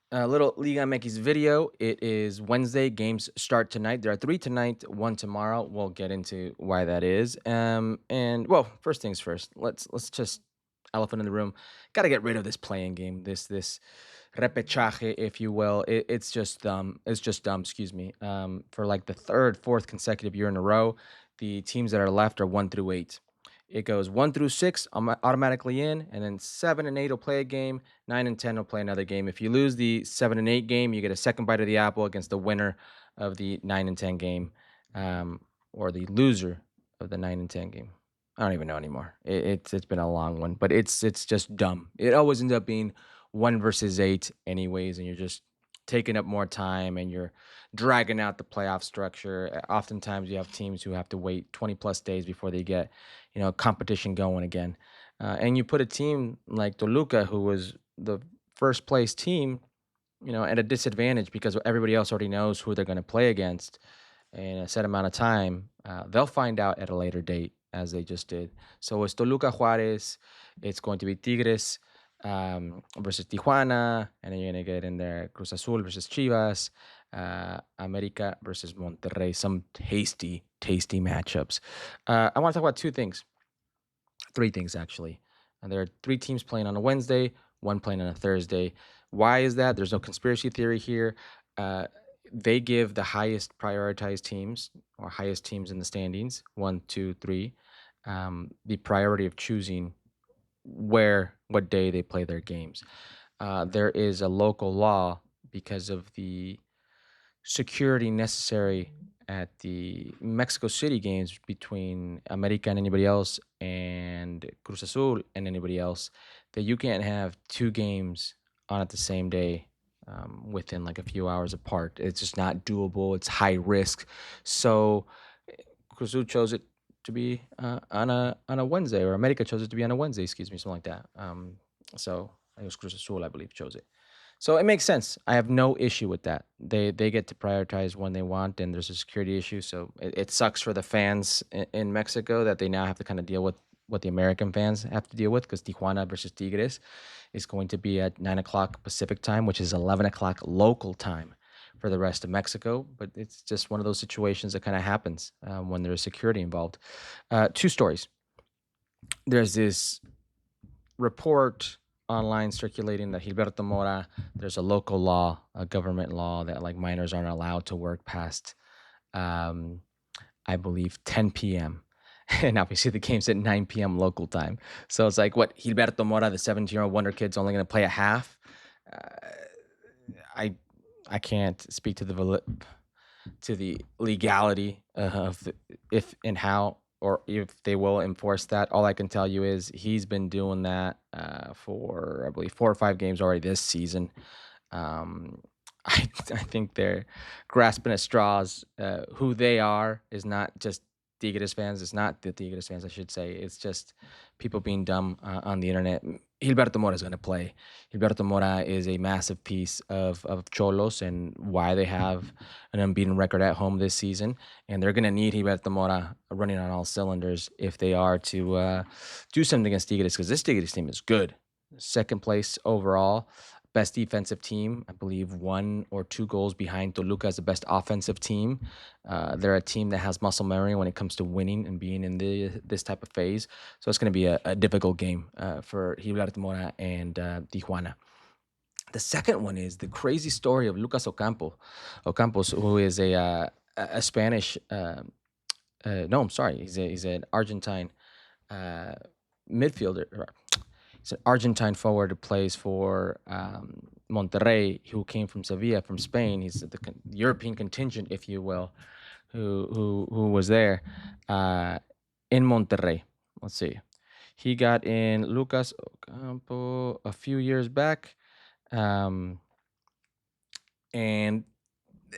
A little Liga Mx video. It is Wednesday. Games start tonight. There are three tonight, one tomorrow. We'll get into why that is. And well, first things first. Let's just elephant in the room. Got to get rid of this playing game. This repechaje, if you will. It's just dumb. It's just dumb. Excuse me. For like the third, fourth consecutive year in a row, the teams that are left are 1 through 8. It goes 1 through 6 automatically in, and then 7 and 8 will play a game. 9 and 10 will play another game. If you lose the 7 and 8 game, you get a second bite of the apple against the winner of the 9 and 10 game, or the loser of the 9 and 10 game. I don't even know anymore. It's been a long one, but it's just dumb. It always ends up being 1 versus 8, anyways, and you're just taking up more time and you're dragging out the playoff structure. Oftentimes, you have teams who have to wait 20 plus days before they get competition going again. And you put a team like Toluca, who was the first place team, at a disadvantage because everybody else already knows who they're going to play against in a set amount of time. They'll find out at a later date, as they just did. So it's Toluca Juarez. It's going to be Tigres versus Tijuana, and then you're going to get in there Cruz Azul versus Chivas, America versus Monterrey. Some tasty, tasty matchups. I want to talk about two things, three things actually. And there are three teams playing on a Wednesday, one playing on a Thursday. Why is that? There's no conspiracy theory here. Uh, they give the highest prioritized teams or highest teams in the standings, one, two, three, the priority of choosing what day they play their games. There is a local law because of the security necessary at the Mexico City games between America and anybody else and Cruz Azul and anybody else, that you can't have two games on at the same day, within like a few hours apart. It's just not doable. It's high risk. So Cruz Azul chose it to be on a Wednesday, or America chose it to be on a Wednesday. Excuse me, something like that. So it was Cruz Azul, I believe, chose it. So it makes sense. I have no issue with that. They get to prioritize when they want, and there's a security issue. So it sucks for the fans in Mexico that they now have to kind of deal with what the American fans have to deal with, because Tijuana versus Tigres is going to be at 9 o'clock Pacific time, which is 11 o'clock local time for the rest of Mexico. But it's just one of those situations that kind of happens when there's security involved. Two stories. There's this report online circulating that Hilberto Mora, there's a local law, a government law, that like minors aren't allowed to work past, um, I believe, 10 p.m. And obviously the game's at 9 p.m. local time. So it's like, what, Hilberto Mora, the 17-year-old wonder kid's only going to play a half? Uh, I I can't speak to the legality of if and how, or if they will enforce that. All I can tell you is he's been doing that for, I believe, 4 or 5 games already this season. Um, I think they're grasping at straws. Who they are is not just Tigres fans. It's not the Tigres fans, I should say. It's just people being dumb on the internet. Hilberto Mora is going to play. Hilberto Mora is a massive piece of Cholos and why they have an unbeaten record at home this season. And they're going to need Hilberto Mora running on all cylinders if they are to do something against Tigres, because this Tigres team is good. Second place overall, best defensive team. I believe 1 or 2 goals behind Toluca as the best offensive team. They're a team that has muscle memory when it comes to winning and being in this type of phase. So it's going to be a difficult game for Hilberto Mora and Tijuana. The second one is the crazy story of Lucas Ocampos, who is a Spanish. No, I'm sorry. He's an Argentine uh, midfielder. He's an Argentine forward who plays for Monterrey, who came from Sevilla, from Spain. He's the European contingent, if you will, who was there in Monterrey. Let's see. He got in Lucas Ocampo a few years back, um, and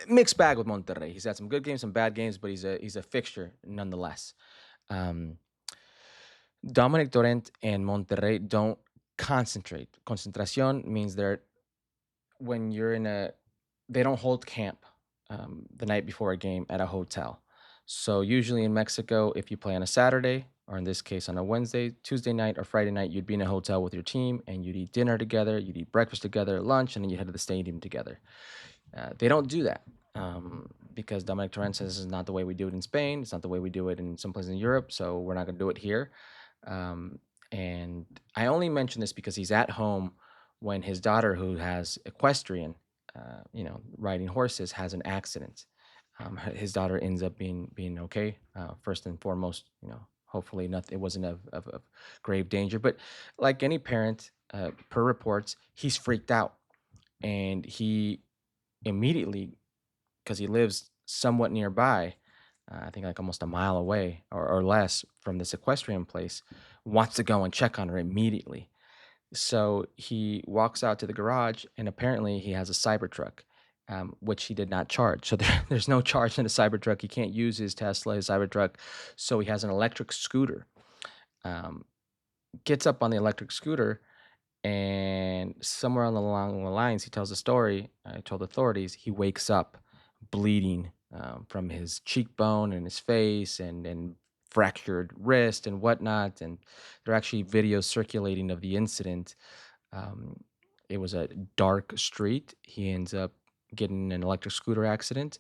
mixed bag with Monterrey. He's had some good games, some bad games, but he's a fixture nonetheless. Um, Dominic Torrent and Monterrey don't concentrate. Concentración means they're when you're in a they don't hold camp the night before a game at a hotel. So usually in Mexico, if you play on a Saturday or in this case on a Wednesday, Tuesday night, or Friday night, you'd be in a hotel with your team and you'd eat dinner together, you'd eat breakfast together, lunch, and then you head to the stadium together. They don't do that because Dominic Torrent says this is not the way we do it in Spain. It's not the way we do it in some places in Europe. So we're not going to do it here. Um, and I only mention this because he's at home when his daughter, who has equestrian, riding horses, has an accident. His daughter ends up being okay. First and foremost, hopefully nothing. It wasn't of grave danger, but like any parent, per reports, he's freaked out and he immediately, because he lives somewhat nearby, I think like almost a mile away or less from this equestrian place, wants to go and check on her immediately. So he walks out to the garage, and apparently he has a Cybertruck, which he did not charge. So there's no charge in the Cybertruck. He can't use his Tesla, his Cybertruck. So he has an electric scooter. Um, Gets up on the electric scooter, and somewhere along the lines, he tells a story. I told authorities he wakes up bleeding from his cheekbone and his face and fractured wrist and whatnot. And there are actually videos circulating of the incident. um, it was a dark street. He ends up getting in an electric scooter accident,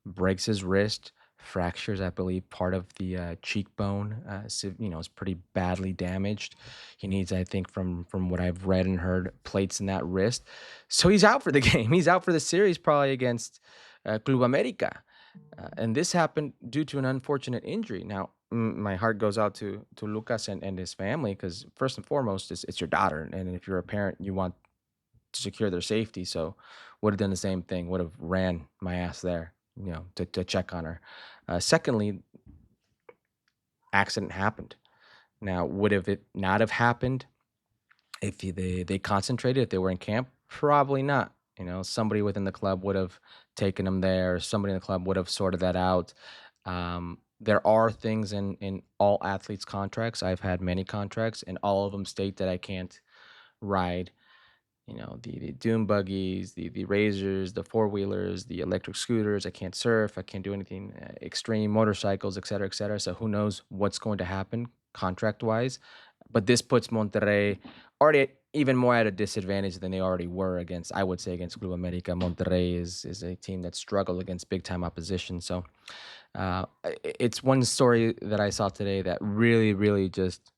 breaks his wrist, fractures, I believe, part of the cheekbone. Is pretty badly damaged. He needs, I think, from what I've read and heard, plates in that wrist. So he's out for the game. He's out for the series, probably against Club America. And this happened due to an unfortunate injury. Now, my heart goes out to Lucas and his family because first and foremost, it's your daughter, and if you're a parent, you want to secure their safety. So, would have done the same thing. Would have ran my ass there, to check on her. Secondly, accident happened. Now, would have it not have happened if they concentrated, if they were in camp? Probably not. Somebody within the club would have taken them there. Somebody in the club would have sorted that out. There are things in all athletes' contracts. I've had many contracts, and all of them state that I can't ride, the dune buggies, the razors, the four wheelers, the electric scooters. I can't surf. I can't do anything extreme, motorcycles, et cetera, et cetera. So who knows what's going to happen contract wise? But this puts Monterrey already even more at a disadvantage than they already were against, I would say, against Club America. Monterrey is a team that struggled against big time opposition. So it's one story that I saw today that really, really just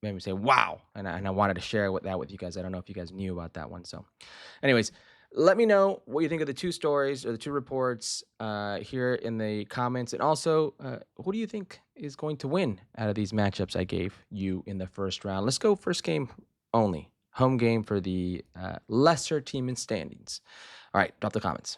made me say, "Wow!" And I wanted to share that with you guys. I don't know if you guys knew about that one. So, anyways, let me know what you think of the two stories or the two reports here in the comments, and also, who do you think is going to win out of these matchups I gave you in the first round? Let's go first game only, home game for the lesser team in standings. All right, drop the comments.